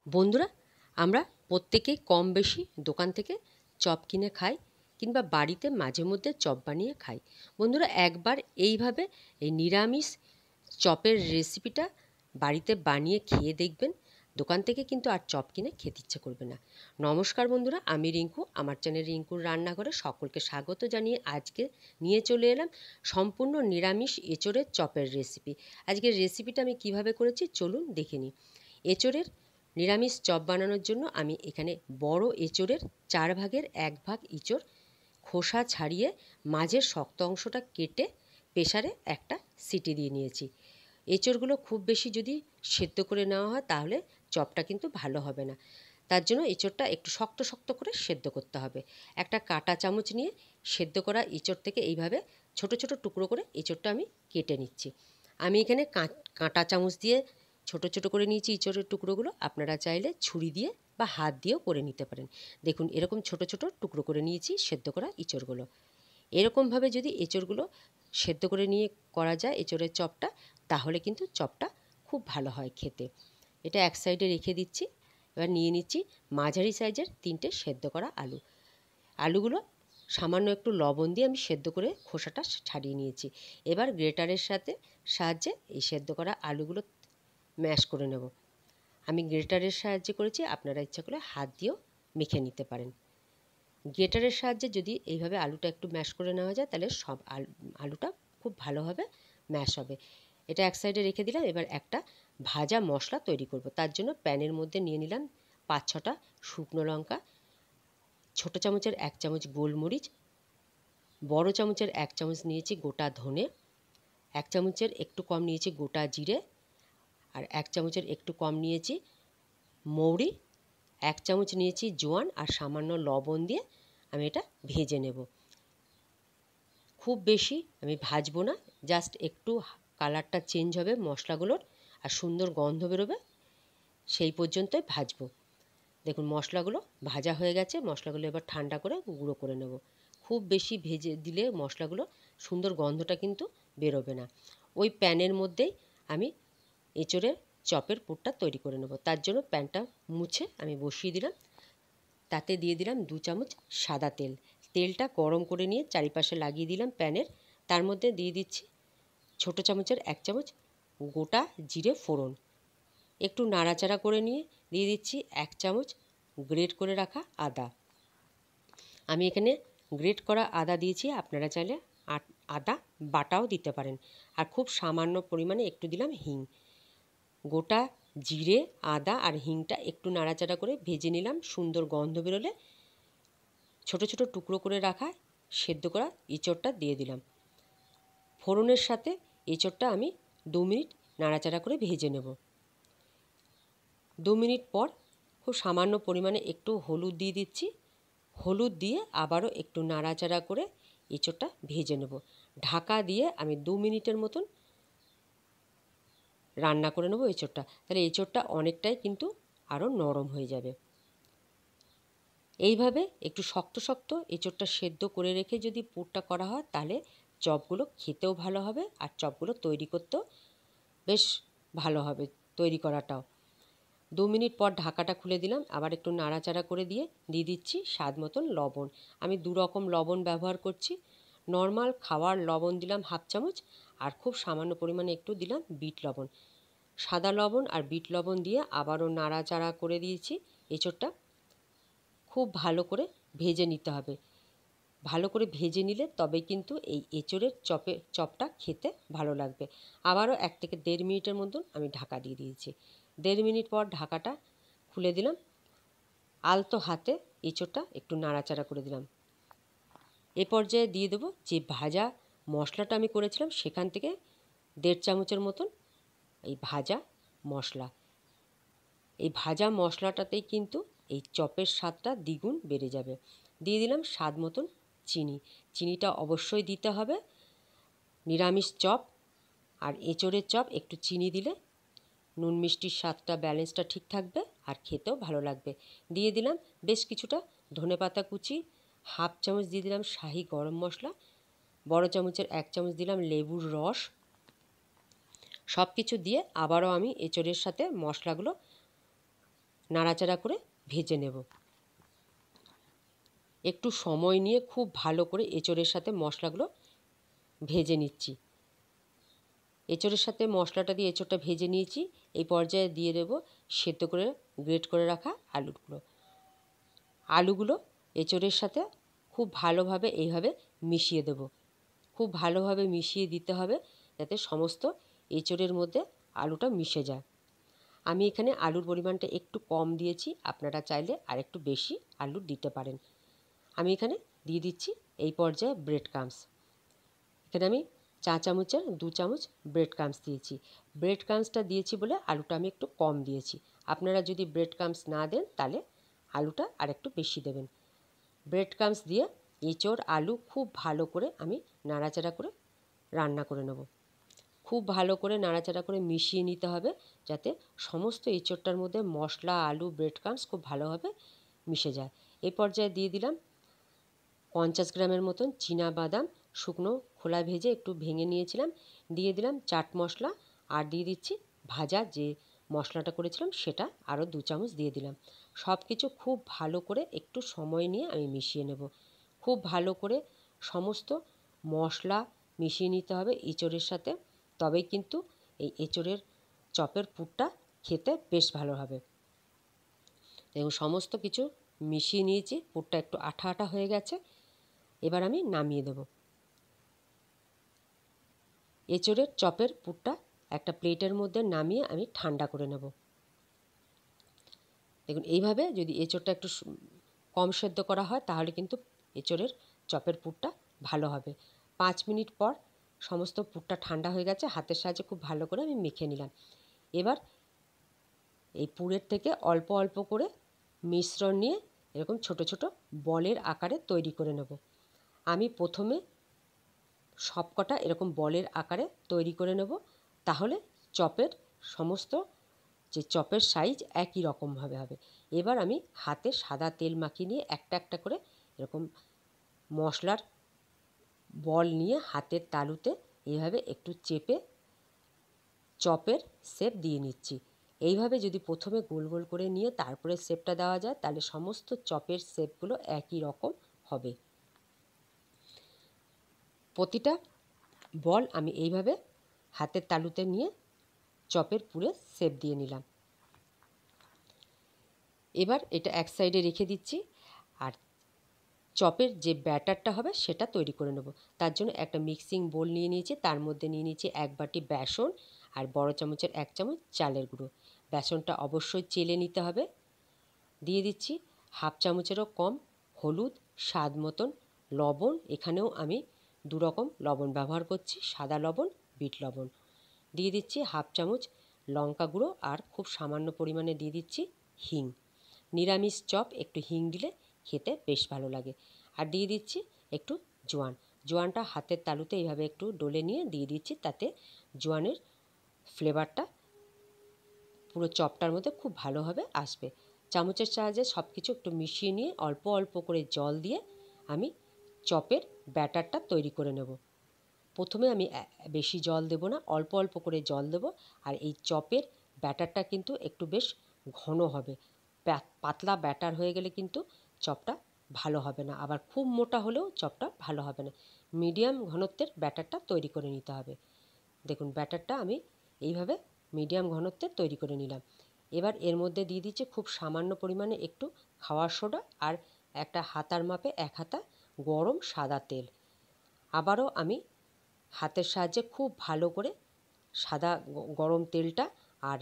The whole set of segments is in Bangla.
বন্ধুরা, আমরা প্রত্যেকেই কম বেশি দোকান থেকে চপ কিনে খাই কিংবা বাড়িতে মাঝে মধ্যে চপ বানিয়ে খাই। বন্ধুরা, একবার এইভাবে এই নিরামিষ চপের রেসিপিটা বাড়িতে বানিয়ে খেয়ে দেখবেন। দোকান থেকে কিন্তু আর চপ কিনে খেতে ইচ্ছে করবে না। নমস্কার বন্ধুরা, আমি রিঙ্কু। আমার চ্যানেল রিঙ্কুর রান্নাঘরে সকলকে স্বাগত জানিয়ে আজকে নিয়ে চলে এলাম সম্পূর্ণ নিরামিষ এঁচোড়ের চপের রেসিপি। আজকের রেসিপিটা আমি কিভাবে করেছি চলুন দেখে নিই। এঁচোড়ের নিরামিষ চপ বানানোর জন্য আমি এখানে বড় এঁচোড়ের 4 ভাগের 1 ভাগ এঁচোড় খোসা ছাড়িয়ে মাঝের শক্ত অংশটা কেটে প্রেসারে একটা সিটি দিয়ে নিয়েছি। এঁচোড়গুলো খুব বেশি যদি সেদ্ধ করে নেওয়া হয় তাহলে চপটা কিন্তু ভালো হবে না। তার জন্য এঁচোড়টা একটু শক্ত শক্ত করে সেদ্ধ করতে হবে। একটা কাঁটা চামচ নিয়ে সেদ্ধ করা এঁচোড় থেকে এইভাবে ছোট ছোট টুকরো করে এঁচোড়টা আমি কেটে নিচ্ছি। আমি এখানে কাঁটা চামচ দিয়ে ছোট ছোট করে নিয়েছি এঁচোড়ের টুকরোগুলো। আপনারা চাইলে ছুরি দিয়ে বা হাত দিয়েও করে নিতে পারেন। দেখুন, এরকম ছোট ছোট টুকরো করে নিয়েছি সেদ্ধ করা এঁচোড়গুলো। এরকমভাবে যদি এঁচোড়গুলো সেদ্ধ করে নিয়ে করা যায় এঁচোড়ের চপটা, তাহলে কিন্তু চপটা খুব ভালো হয় খেতে। এটা এক সাইডে রেখে দিচ্ছি। এবার নিয়ে নিচ্ছি মাঝারি সাইজের 3টে সেদ্ধ করা আলু। আলুগুলো সামান্য একটু লবণ দিয়ে আমি সেদ্ধ করে খোসাটা ছাড়িয়ে নিয়েছি। এবার গ্রেটারের সাহায্যে এই সেদ্ধ করা আলুগুলো ম্যাশ করে নেব। আমি গ্রেটারের সাহায্যে করেছি, আপনারা ইচ্ছা করে হাত দিয়েও মেখে নিতে পারেন। গ্রেটারের সাহায্যে যদি এইভাবে আলুটা একটু ম্যাশ করে নেওয়া যায় তাহলে সব আলুটা খুব ভালোভাবে ম্যাশ হবে। এটা এক সাইডে রেখে দিলাম। এবার একটা ভাজা মশলা তৈরি করব। তার জন্য প্যানের মধ্যে নিয়ে নিলাম 5-6টা শুকনো লঙ্কা, ছোট চামচের 1 চামচ গোলমরিচ, বড় চামচের 1 চামচ নিয়েছি গোটা ধনে, 1 চামচের একটু কম নিয়েছি গোটা জিরে, আর 1 চামচের একটু কম নিয়েছি মৌরি, 1 চামচ নিয়েছি জোয়ান, আর সামান্য লবণ দিয়ে আমি এটা ভেজে নেব। খুব বেশি আমি ভাজবো না, জাস্ট একটু কালারটা চেঞ্জ হবে মশলাগুলোর আর সুন্দর গন্ধ বেরোবে, সেই পর্যন্তই ভাজবো। দেখুন, মশলাগুলো ভাজা হয়ে গেছে। মশলাগুলো এবার ঠান্ডা করে গুঁড়ো করে নেব। খুব বেশি ভেজে দিলে মশলাগুলো সুন্দর গন্ধটা কিন্তু বেরোবে না। ওই প্যানের মধ্যেই আমি এঁচোড়ের চপের পুরটা তৈরি করে নেব। তার জন্য প্যানটা মুছে আমি বসিয়ে দিলাম। তাতে দিয়ে দিলাম 2 চামচ সাদা তেল। তেলটা গরম করে নিয়ে চারিপাশে লাগিয়ে দিলাম প্যানের। তার মধ্যে দিয়ে দিচ্ছি ছোট চামচের 1 চামচ গোটা জিরে ফোড়ন। একটু নাড়াচাড়া করে নিয়ে দিয়ে দিচ্ছি 1 চামচ গ্রেট করে রাখা আদা। আমি এখানে গ্রেট করা আদা দিয়েছি, আপনারা চাইলে আদা বাটাও দিতে পারেন। আর খুব সামান্য পরিমাণে একটু দিলাম হিং। গোটা জিরে, আদা আর হিংটা একটু নাড়াচাড়া করে ভেজে নিলাম। সুন্দর গন্ধ বেরোলে ছোট ছোট টুকরো করে রাখা সেদ্ধ করা এঁচোড়টা দিয়ে দিলাম। ফোড়নের সাথে এঁচোড়টা আমি 2 মিনিট নাড়াচাড়া করে ভেজে নেব। 2 মিনিট পর খুব সামান্য পরিমাণে একটু হলুদ দিয়ে দিচ্ছি। হলুদ দিয়ে আবারও একটু নাড়াচাড়া করে এঁচোড়টা ভেজে নেব। ঢাকা দিয়ে আমি 2 মিনিটের মতন রান্না করে নেব এঁচোড়টা। তাহলে এঁচোড়টা অনেকটাই কিন্তু আরও নরম হয়ে যাবে। এইভাবে একটু শক্ত শক্ত এঁচোড়টা সেদ্ধ করে রেখে যদি পুরটা করা হয় তাহলে চপগুলো খেতেও ভালো হবে আর চপগুলো তৈরি করতেও বেশ ভালো হবে তৈরি করাটাও। 2 মিনিট পর ঢাকাটা খুলে দিলাম। আবার একটু নাড়াচাড়া করে দিয়ে দিচ্ছি স্বাদ মতন লবণ। আমি 2 রকম লবণ ব্যবহার করছি। নর্মাল খাওয়ার লবণ দিলাম 1/2 চামচ, আর খুব সামান্য পরিমাণে একটু দিলাম বিট লবণ। সাদা লবণ আর বিট লবণ দিয়ে আবারও নাড়াচাড়া করে দিয়েছি। এঁচোড়টা খুব ভালো করে ভেজে নিতে হবে। ভালো করে ভেজে নিলে তবে কিন্তু এই এঁচোড়ের চপটা খেতে ভালো লাগবে। আবারও 1 থেকে 1.5 মিনিটের মতন আমি ঢাকা দিয়ে দিয়েছি। 1.5 মিনিট পর ঢাকাটা খুলে দিলাম। আলতো হাতে এঁচোড়টা একটু নাড়াচাড়া করে দিলাম। এ পর্যায়ে দিয়ে দেবো যে ভাজা মশলাটা আমি করেছিলাম সেখান থেকে 1.5 চামচের মতন এই ভাজা মশলা। এই ভাজা মশলাটাতেই কিন্তু এই চপের স্বাদটা দ্বিগুণ বেড়ে যাবে। দিয়ে দিলাম স্বাদ মতন চিনি। চিনিটা অবশ্যই দিতে হবে। নিরামিষ চপ আর এঁচোড়ের চপ একটু চিনি দিলে নুন মিষ্টির স্বাদটা ব্যালেন্সটা ঠিক থাকবে আর খেতেও ভালো লাগবে। দিয়ে দিলাম বেশ কিছুটা ধনেপাতা কুচি, 1/2 চামচ দিয়ে দিলাম শাহি গরম মশলা, বড় চামচের 1 চামচ দিলাম লেবুর রস। সব কিছু দিয়ে আবারও আমি এঁচোড়ের সাথে মশলাগুলো নাড়াচাড়া করে ভেজে নেব। একটু সময় নিয়ে খুব ভালো করে এঁচোড়ের সাথে মশলাগুলো ভেজে নিচ্ছি। এঁচোড়ের সাথে মশলাটা দিয়ে এঁচোড়টা ভেজে নিয়েছি। এই পর্যায়ে দিয়ে দেব সেদ্ধ করে গ্রেট করে রাখা আলুগুলো। আলুগুলো এঁচোড়ের সাথে খুব ভালোভাবে এইভাবে মিশিয়ে দেব। খুব ভালোভাবে মিশিয়ে দিতে হবে যাতে সমস্ত এঁচোড়ের মধ্যে আলুটা মিশে যায়। আমি এখানে আলুর পরিমাণটা একটু কম দিয়েছি, আপনারা চাইলে আরেকটু বেশি আলু দিতে পারেন। আমি এখানে দিয়ে দিচ্ছি এই পর্যায়ে ব্রেড ক্রাম্বস। এখানে আমি চা চামচের 2 চামচ ব্রেড ক্রাম্বস দিয়েছি। ব্রেড ক্রাম্বসটা দিয়েছি বলে আলুটা আমি একটু কম দিয়েছি। আপনারা যদি ব্রেড ক্রাম্বস না দেন তাহলে আলুটা আরেকটু বেশি দেবেন। ব্রেড ক্রাম্বস দিয়ে এঁচোড় আলু খুব ভালো করে আমি নাড়াচাড়া করে রান্না করে নেব। খুব ভালো করে নাড়াচাড়া করে মিশিয়ে নিতে হবে যাতে সমস্ত এঁচোড়টার মধ্যে মশলা, আলু, ব্রেড ক্রাম্বস খুব ভালোভাবে মিশে যায়। এই পর্যায়ে দিয়ে দিলাম 50 গ্রামের মতন চীনাবাদাম, শুকনো খোলায় ভেজে একটু ভেঙে নিয়েছিলাম। দিয়ে দিলাম চাট মশলা, আর দিয়ে দিচ্ছি ভাজা যে মশলাটা করেছিলাম সেটা আরও 2 চামচ দিয়ে দিলাম। সব কিছু খুব ভালো করে একটু সময় নিয়ে আমি মিশিয়ে নেব। খুব ভালো করে সমস্ত মশলা মিশিয়ে নিতে হবে এঁচোড়ের সাথে, তবেই কিন্তু এই এঁচোড়ের চপের পুরটা খেতে বেশ ভালো হবে। এবং সমস্ত কিছু মিশিয়ে নিয়েছি, পুরটা একটু আঠা আঠা হয়ে গেছে। এবার আমি নামিয়ে দেব। এঁচোড়ের চপের পুরটা একটা প্লেটের মধ্যে নামিয়ে আমি ঠান্ডা করে নেব। দেখুন এইভাবে যদি এঁচোড়টা একটু কম সেদ্ধ করা হয় তাহলে কিন্তু এঁচোড়ের চপের পুরটা ভালো হবে। 5 মিনিট পর সমস্ত পুরটা ঠান্ডা হয়ে গেছে, হাতের সাহায্যে খুব ভালো করে আমি মেখে নিলাম। এবার এই পুরের থেকে অল্প অল্প করে মিশ্রণ নিয়ে এরকম ছোট ছোট বলের আকারে তৈরি করে নেব। আমি প্রথমে সবকটা এরকম বলের আকারে তৈরি করে নেব, তাহলে চপের সমস্ত যে চপের সাইজ একই রকমভাবে হবে। এবার আমি হাতে সাদা তেল মাখিয়ে নিয়ে একটা একটা করে এরকম মশলার বল নিয়ে হাতের তালুতে এইভাবে একটু চেপে চপের শেপ দিয়ে নিচ্ছি। এইভাবে যদি প্রথমে গোল গোল করে নিয়ে তারপরে শেপটা দেওয়া যায় তাহলে সমস্ত চপের শেপগুলো একই রকম হবে। প্রতিটা বল আমি এইভাবে হাতের তালুতে নিয়ে চপের পুরে শেপ দিয়ে নিলাম। এবার এটা এক সাইডে রেখে দিচ্ছি, আর চপের যে ব্যাটারটা হবে সেটা তৈরি করে নেব। তার জন্য একটা মিক্সিং বোল নিয়ে নিয়েছি, তার মধ্যে নিয়ে নিয়েছি 1 বাটি বেসন আর বড় চামচের 1 চামচ চালের গুঁড়ো। বেসনটা অবশ্যই চেলে নিতে হবে। দিয়ে দিচ্ছি 1/2 চামচেরও কম হলুদ, স্বাদ মতন লবণ। এখানেও আমি 2 রকম লবণ ব্যবহার করছি, সাদা লবণ, বিট লবণ। দিয়ে দিচ্ছি 1/2 চামচ লঙ্কা গুঁড়ো, আর খুব সামান্য পরিমাণে দিয়ে দিচ্ছি হিং। নিরামিষ চপ একটু হিং দিলে খেতে বেশ ভালো লাগে। আর দিয়ে দিচ্ছি একটু জোয়ান। জোয়ানটা হাতের তালুতে এইভাবে একটু ডলে নিয়ে দিয়ে দিচ্ছি, তাতে জোয়ানের ফ্লেভারটা পুরো চপটার মধ্যে খুব ভালোভাবে আসবে। চামচের সাহায্যে সব কিছু একটু মিশিয়ে নিয়ে অল্প অল্প করে জল দিয়ে আমি চপের ব্যাটারটা তৈরি করে নেব। প্রথমে আমি বেশি জল দেব না, অল্প অল্প করে জল দেব। আর এই চপের ব্যাটারটা কিন্তু একটু বেশ ঘন হবে। পাতলা ব্যাটার হয়ে গেলে কিন্তু চপটা ভালো হবে না, আবার খুব মোটা হলেও চপটা ভালো হবে না। মিডিয়াম ঘনত্বের ব্যাটারটা তৈরি করে নিতে হবে। দেখুন ব্যাটারটা আমি এইভাবে মিডিয়াম ঘনত্বের তৈরি করে নিলাম। এবার এর মধ্যে দিয়ে দিচ্ছি খুব সামান্য পরিমাণে একটু খাওয়ার সোডা, আর একটা হাতার মাপে 1 হাতা গরম সাদা তেল। আবারও আমি হাতের সাহায্যে খুব ভালো করে সাদা গরম তেলটা আর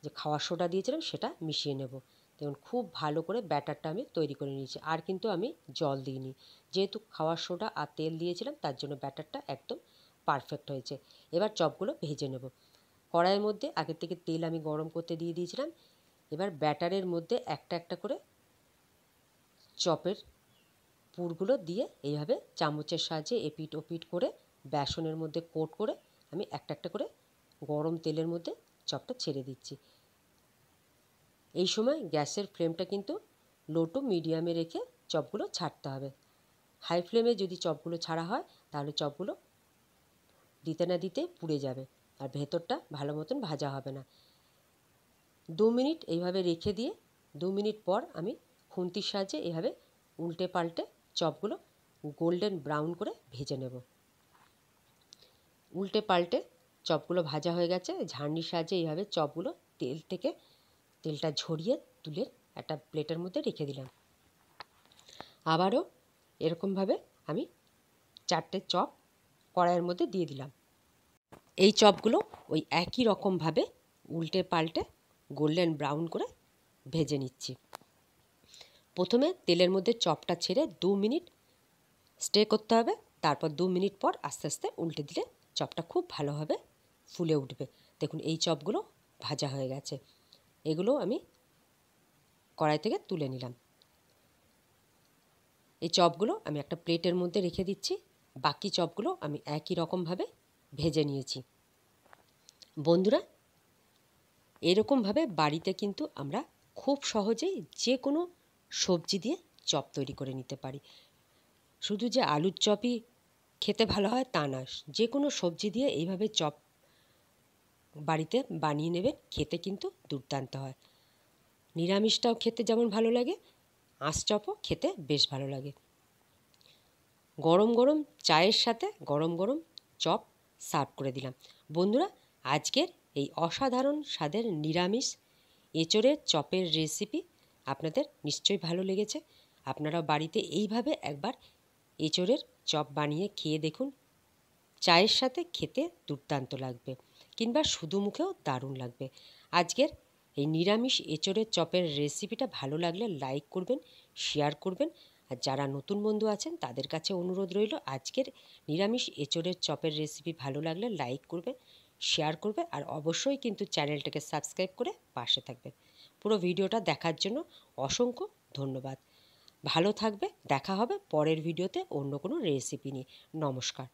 যে খাওয়ার সোডা দিয়েছিলাম সেটা মিশিয়ে নেব। দেখুন খুব ভালো করে ব্যাটারটা আমি তৈরি করে নিয়েছি, আর কিন্তু আমি জল দিইনি। যেহেতু খাওয়ার সোডা আর তেল দিয়েছিলাম তার জন্য ব্যাটারটা একদম পারফেক্ট হয়েছে। এবার চপগুলো ভেজে নেব। কড়াইয়ের মধ্যে আগের থেকে তেল আমি গরম করতে দিয়ে দিয়েছিলাম। এবার ব্যাটারের মধ্যে একটা একটা করে চপের পুরগুলো দিয়ে এইভাবে চামচের সাহায্যে এপিট ওপিট করে বেসনের মধ্যে কোট করে আমি একটা একটা করে গরম তেলের মধ্যে চপটা ছেড়ে দিচ্ছি। এই সময় গ্যাসের ফ্লেমটা কিন্তু লো টু মিডিয়ামে রেখে চপগুলো ছাড়তে হবে। হাই ফ্লেমে যদি চপগুলো ছাড়া হয় তাহলে চপগুলো দিতে না দিতে পুড়ে যাবে আর ভেতরটা ভালো মতন ভাজা হবে না। 2 মিনিট এইভাবে রেখে দিয়ে 2 মিনিট পর আমি খুন্তির সাহায্যে এভাবে উল্টে পাল্টে চপগুলো গোল্ডেন ব্রাউন করে ভেজে নেব। উল্টে পাল্টে চপগুলো ভাজা হয়ে গেছে। ঝাড়নির সাহায্যে এইভাবে চপগুলো তেল থেকে তেলটা ঝরিয়ে তুলে একটা প্লেটের মধ্যে রেখে দিলাম। আবারও এরকমভাবে আমি 4টে চপ কড়াইয়ের মধ্যে দিয়ে দিলাম। এই চপগুলো ওই একই রকমভাবে উল্টে পাল্টে গোল্ডেন ব্রাউন করে ভেজে নিচ্ছি। প্রথমে তেলের মধ্যে চপটা ছেড়ে 2 মিনিট স্টে করতে হবে, তারপর 2 মিনিট পর আস্তে আস্তে উল্টে দিলে চপটা খুব ভালোভাবে ফুলে উঠবে। দেখুন এই চপগুলো ভাজা হয়ে গেছে। এগুলো আমি কড়াই থেকে তুলে নিলাম। এই চপগুলো আমি একটা প্লেটের মধ্যে রেখে দিচ্ছি। বাকি চপগুলো আমি একই রকমভাবে ভেজে নিয়েছি। বন্ধুরা, এরকমভাবে বাড়িতে কিন্তু আমরা খুব সহজেই যে কোনো সবজি দিয়ে চপ তৈরি করে নিতে পারি। শুধু যে আলুর চপই খেতে ভালো হয় তা না, যে কোনো সবজি দিয়ে এইভাবে চপ বাড়িতে বানিয়ে নেবে, খেতে কিন্তু দুর্দান্ত হয়। নিরামিষটাও খেতে যেমন ভালো লাগে, আঁশ চপও খেতে বেশ ভালো লাগে। গরম গরম চায়ের সাথে গরম গরম চপ সার্ভ করে দিলাম। বন্ধুরা, আজকের এই অসাধারণ স্বাদের নিরামিষ এঁচোড়ের চপের রেসিপি আপনাদের নিশ্চয়ই ভালো লেগেছে। আপনারাও বাড়িতে এইভাবে একবার এঁচোড়ের চপ বানিয়ে খেয়ে দেখুন। চায়ের সাথে খেতে দুর্দান্ত লাগবে, কিংবা শুধু মুখেও দারুণ লাগবে। আজকের এই নিরামিষ এঁচোড়ের চপের রেসিপিটা ভালো লাগলে লাইক করবেন, শেয়ার করবেন। আর যারা নতুন বন্ধু আছেন তাদের কাছে অনুরোধ রইল, আজকের নিরামিষ এঁচোড়ের চপের রেসিপি ভালো লাগলে লাইক করবে, শেয়ার করবে, আর অবশ্যই কিন্তু চ্যানেলটাকে সাবস্ক্রাইব করে পাশে থাকবে। পুরো ভিডিওটা দেখার জন্য অসংখ্য ধন্যবাদ। ভালো থাকবে। দেখা হবে পরের ভিডিওতে অন্য কোনো রেসিপি নিয়ে। নমস্কার।